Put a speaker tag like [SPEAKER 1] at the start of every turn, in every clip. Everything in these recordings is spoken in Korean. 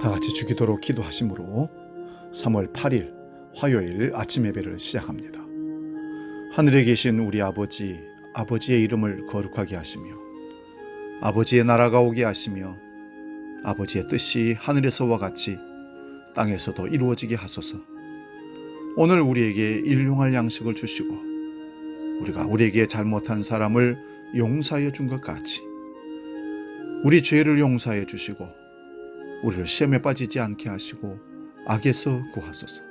[SPEAKER 1] 다 같이 주기도로 기도하심으로 3월 8일 화요일 아침 예배를 시작합니다. 하늘에 계신 우리 아버지, 아버지의 이름을 거룩하게 하시며 아버지의 나라가 오게 하시며 아버지의 뜻이 하늘에서와 같이 땅에서도 이루어지게 하소서. 오늘 우리에게 일용할 양식을 주시고 우리가 우리에게 잘못한 사람을 용서하여 준 것 같이 우리 죄를 용서해 주시고 우리를 시험에 빠지지 않게 하시고 악에서 구하소서.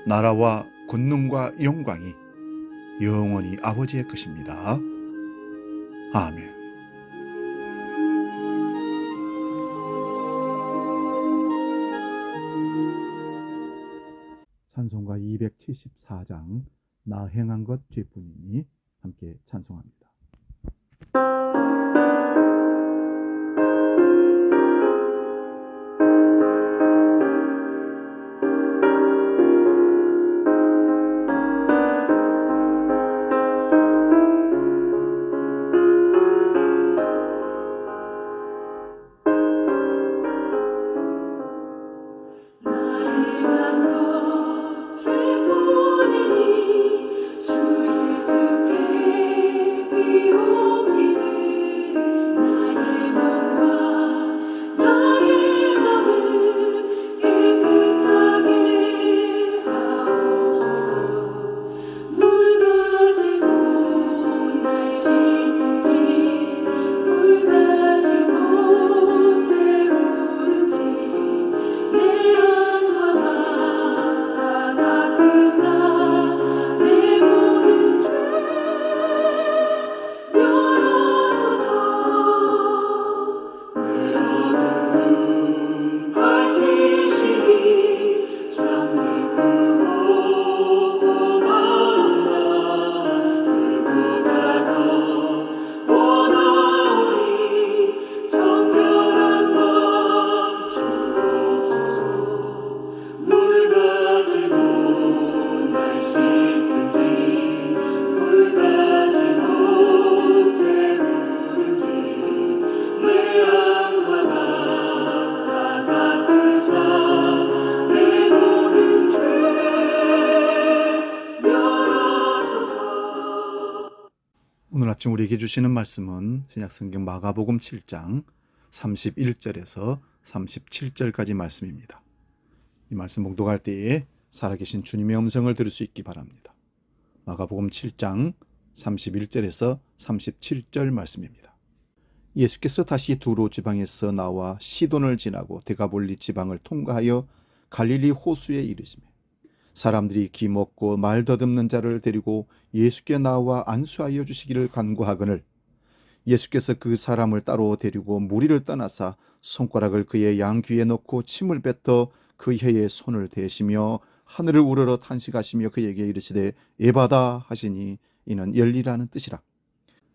[SPEAKER 1] 나라와 권능과 영광이 영원히 아버지의 것입니다. 아멘. 찬송가 274장 나 행한 것 죄뿐이니 함께 찬송합니다. 오늘 아침 우리에게 주시는 말씀은 신약성경 마가복음 7장 31절에서 37절까지 말씀입니다. 이 말씀 봉독할 때에 살아계신 주님의 음성을 들을 수 있기 바랍니다. 마가복음 7장 31절에서 37절 말씀입니다. 예수께서 다시 두로 지방에서 나와 시돈을 지나고 데가볼리 지방을 통과하여 갈릴리 호수에 이르시매 사람들이 기먹고 말 더듬는 자를 데리고 예수께 나와 안수하여 주시기를 간구하거늘 예수께서 그 사람을 따로 데리고 무리를 떠나사 손가락을 그의 양귀에 넣고 침을 뱉어 그 혀에 손을 대시며 하늘을 우러러 탄식하시며 그에게 이르시되 에바다 하시니 이는 열리라는 뜻이라.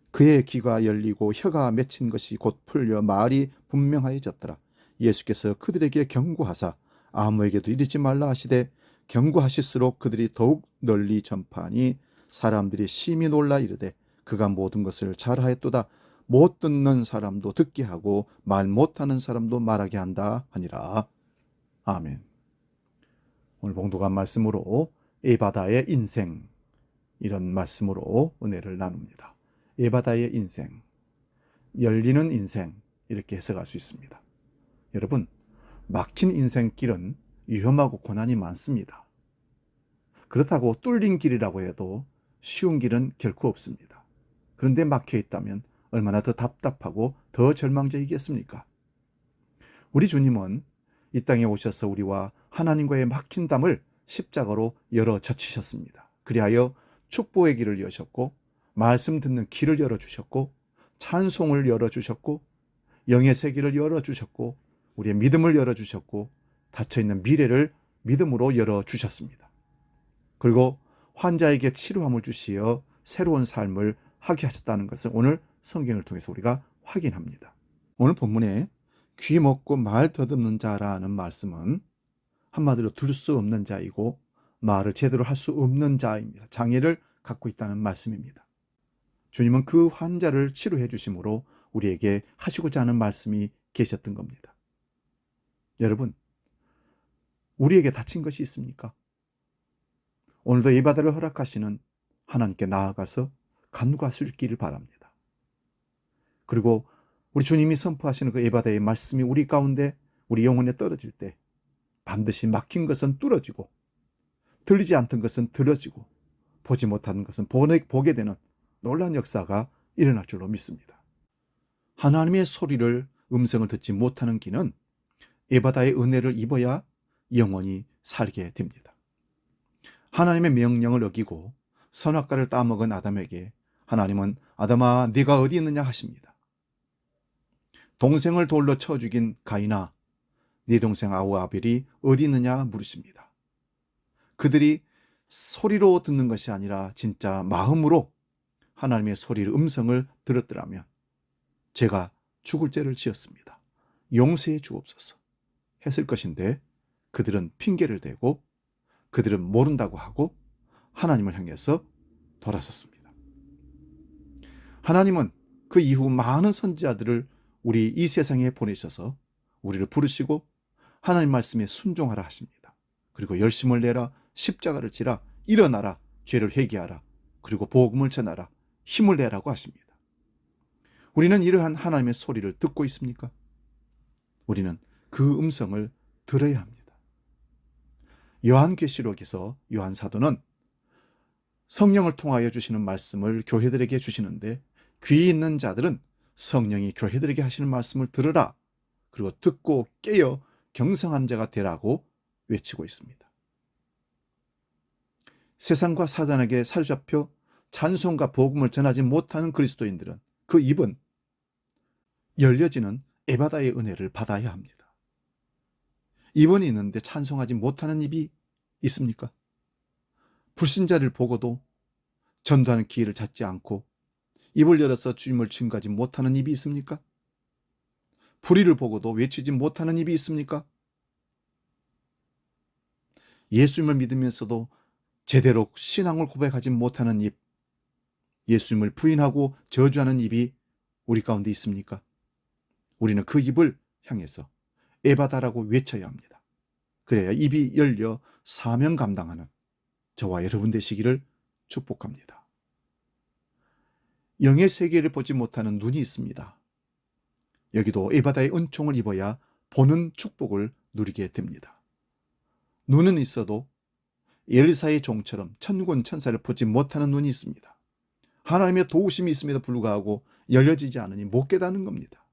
[SPEAKER 1] 그의 귀가 열리고 혀가 맺힌 것이 곧 풀려 말이 분명하여졌더라. 예수께서 그들에게 경고하사 아무에게도 이르지 말라 하시되 경고하실수록 그들이 더욱 널리 전파하니 사람들이 심히 놀라 이르되 그가 모든 것을 잘하였도다. 못 듣는 사람도 듣게 하고 말 못하는 사람도 말하게 한다 하니라. 아멘. 오늘 봉독한 말씀으로 에바다의 인생, 이런 말씀으로 은혜를 나눕니다. 에바다의 인생, 열리는 인생, 이렇게 해석할 수 있습니다. 여러분, 막힌 인생길은 위험하고 고난이 많습니다. 그렇다고 뚫린 길이라고 해도 쉬운 길은 결코 없습니다. 그런데 막혀 있다면 얼마나 더 답답하고 더 절망적이겠습니까? 우리 주님은 이 땅에 오셔서 우리와 하나님과의 막힌 담을 십자가로 열어 젖히셨습니다. 그리하여 축복의 길을 여셨고 말씀 듣는 길을 열어주셨고 찬송을 열어주셨고 영의 세계를 열어주셨고 우리의 믿음을 열어주셨고 닫혀있는 미래를 믿음으로 열어주셨습니다. 그리고 환자에게 치료함을 주시어 새로운 삶을 하게 하셨다는 것을 오늘 성경을 통해서 우리가 확인합니다. 오늘 본문에 귀 먹고 말 더듬는 자라는 말씀은 한마디로 들 수 없는 자이고 말을 제대로 할 수 없는 자입니다. 장애를 갖고 있다는 말씀입니다. 주님은 그 환자를 치료해 주심으로 우리에게 하시고자 하는 말씀이 계셨던 겁니다. 여러분, 우리에게 다친 것이 있습니까? 오늘도 예바다를 허락하시는 하나님께 나아가서 간구하시기를 바랍니다. 그리고 우리 주님이 선포하시는 그 예바다의 말씀이 우리 가운데 우리 영혼에 떨어질 때 반드시 막힌 것은 뚫어지고 들리지 않던 것은 들어지고 보지 못하는 것은 보게 되는 놀라운 역사가 일어날 줄로 믿습니다. 하나님의 소리를 음성을 듣지 못하는 귀는 예바다의 은혜를 입어야 영원히 살게 됩니다. 하나님의 명령을 어기고 선악과를 따먹은 아담에게 하나님은 아담아 네가 어디 있느냐 하십니다. 동생을 돌로 쳐 죽인 가인아 네 동생 아벨이 어디 있느냐 물으십니다. 그들이 소리로 듣는 것이 아니라 진짜 마음으로 하나님의 소리를 음성을 들었더라면 제가 죽을 죄를 지었습니다. 용서해 주옵소서 했을 것인데 그들은 핑계를 대고 그들은 모른다고 하고 하나님을 향해서 돌아섰습니다. 하나님은 그 이후 많은 선지자들을 우리 이 세상에 보내셔서 우리를 부르시고 하나님 말씀에 순종하라 하십니다. 그리고 열심을 내라, 십자가를 지라, 일어나라, 죄를 회개하라, 그리고 복음을 전하라, 힘을 내라고 하십니다. 우리는 이러한 하나님의 소리를 듣고 있습니까? 우리는 그 음성을 들어야 합니다. 요한계시록에서 요한 사도는 성령을 통하여 주시는 말씀을 교회들에게 주시는데 귀 있는 자들은 성령이 교회들에게 하시는 말씀을 들으라, 그리고 듣고 깨어 경성한 자가 되라고 외치고 있습니다. 세상과 사단에게 사로잡혀 찬송과 복음을 전하지 못하는 그리스도인들은 그 입은 열려지는 예바다의 은혜를 받아야 합니다. 입은 있는데 찬송하지 못하는 입이 있습니까? 불신자를 보고도 전도하는 기회를 찾지 않고 입을 열어서 주님을 증거하지 못하는 입이 있습니까? 불의를 보고도 외치지 못하는 입이 있습니까? 예수님을 믿으면서도 제대로 신앙을 고백하지 못하는 입, 예수님을 부인하고 저주하는 입이 우리 가운데 있습니까? 우리는 그 입을 향해서 예바다라고 외쳐야 합니다. 그래야 입이 열려 사명 감당하는 저와 여러분 되시기를 축복합니다. 영의 세계를 보지 못하는 눈이 있습니다. 여기도 예바다의 은총을 입어야 보는 축복을 누리게 됩니다. 눈은 있어도 엘리사의 종처럼 천군 천사를 보지 못하는 눈이 있습니다. 하나님의 도우심이 있음에도 불구하고 열려지지 않으니 못 깨닫는 겁니다.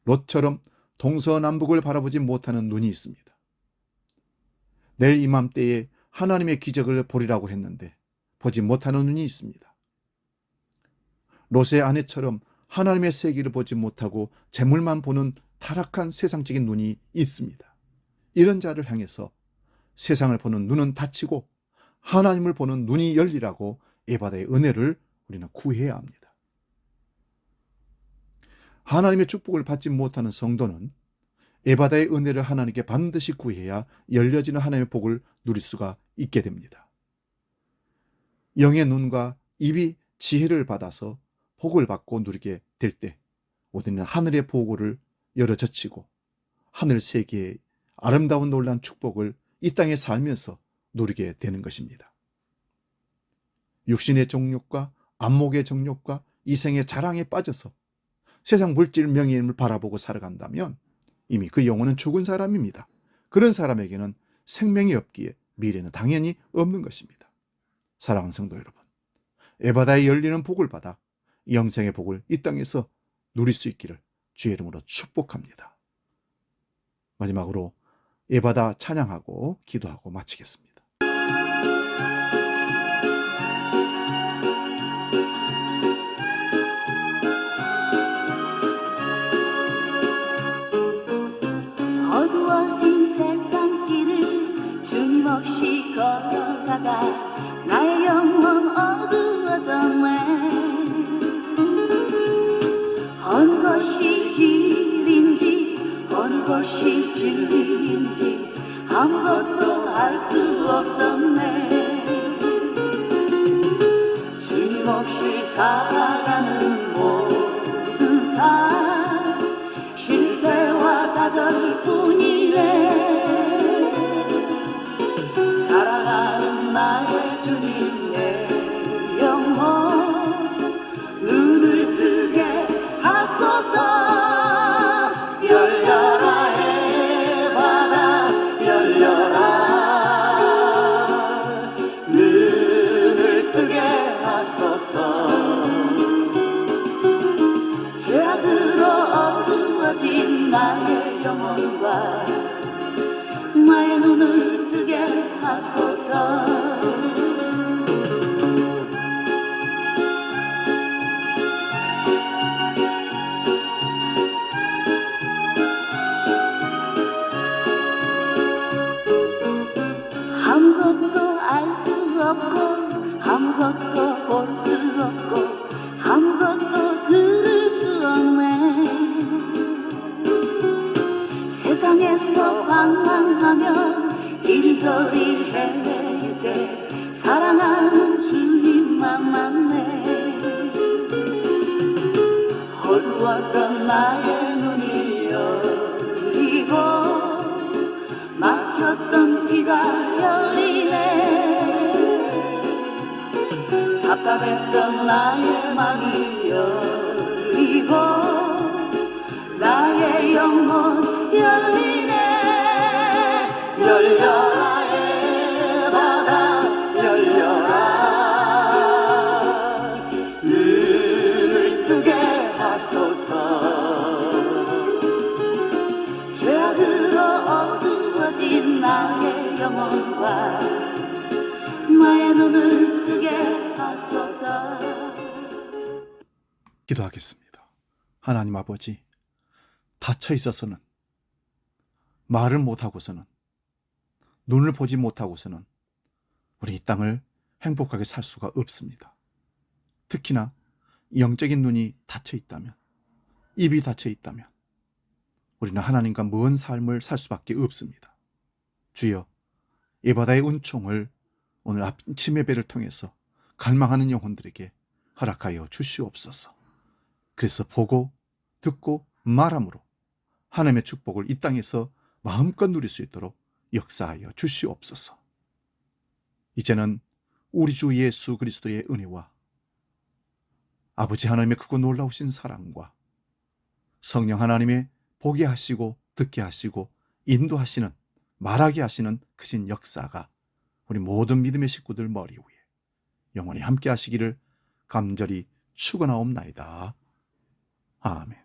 [SPEAKER 1] 롯처럼 동서남북을 바라보지 못하는 눈이 있습니다. 내일 이맘때에 하나님의 기적을 보리라고 했는데 보지 못하는 눈이 있습니다. 롯의 아내처럼 하나님의 세계를 보지 못하고 재물만 보는 타락한 세상적인 눈이 있습니다. 이런 자를 향해서 세상을 보는 눈은 닫히고 하나님을 보는 눈이 열리라고 예바다의 은혜를 우리는 구해야 합니다. 하나님의 축복을 받지 못하는 성도는 예바다의 은혜를 하나님께 반드시 구해야 열려지는 하나님의 복을 누릴 수가 있게 됩니다. 영의 눈과 입이 지혜를 받아서 복을 받고 누리게 될 때 우리는 하늘의 보고를 열어젖히고 하늘 세계의 아름다운 놀라운 축복을 이 땅에 살면서 누리게 되는 것입니다. 육신의 정욕과 안목의 정욕과 이생의 자랑에 빠져서 세상 물질 명예를 바라보고 살아간다면 이미 그 영혼은 죽은 사람입니다. 그런 사람에게는 생명이 없기에 미래는 당연히 없는 것입니다. 사랑하는 성도 여러분, 예바다에 열리는 복을 받아 영생의 복을 이 땅에서 누릴 수 있기를 주의 이름으로 축복합니다. 마지막으로 예바다 찬양하고 기도하고 마치겠습니다.
[SPEAKER 2] 어두워진 세상 길을 주님 없이 걸어가다 나의 영혼 어두워졌네. 어느 것이 길인지 어느 것이 진리인지 아무것도 알 수 없었네. 이리저리 헤매일 때 사랑하는 주님만 만네. 어두웠던 나의 눈이 열리고 막혔던 귀가 열리네. 답답했던 나의 맘이 열리고 나의 영혼 열리네. 열려라 에바다 열려라. 눈을 뜨게 하소서. 죄악으로 어두워진 나의 영혼과 나의 눈을 뜨게 하소서.
[SPEAKER 1] 기도하겠습니다. 하나님 아버지, 닫혀 있어서는, 말을 못하고서는, 눈을 보지 못하고서는 우리 이 땅을 행복하게 살 수가 없습니다. 특히나 영적인 눈이 닫혀 있다면, 입이 닫혀 있다면 우리는 하나님과 먼 삶을 살 수밖에 없습니다. 주여, 이 바다의 은총을 오늘 아침 예배를 통해서 갈망하는 영혼들에게 허락하여 주시옵소서. 그래서 보고 듣고 말함으로 하나님의 축복을 이 땅에서 마음껏 누릴 수 있도록 역사하여 주시옵소서. 이제는 우리 주 예수 그리스도의 은혜와 아버지 하나님의 크고 놀라우신 사랑과 성령 하나님의 보게 하시고 듣게 하시고 인도하시는, 말하게 하시는 크신 역사가 우리 모든 믿음의 식구들 머리 위에 영원히 함께 하시기를 간절히 축원하옵나이다. 아멘.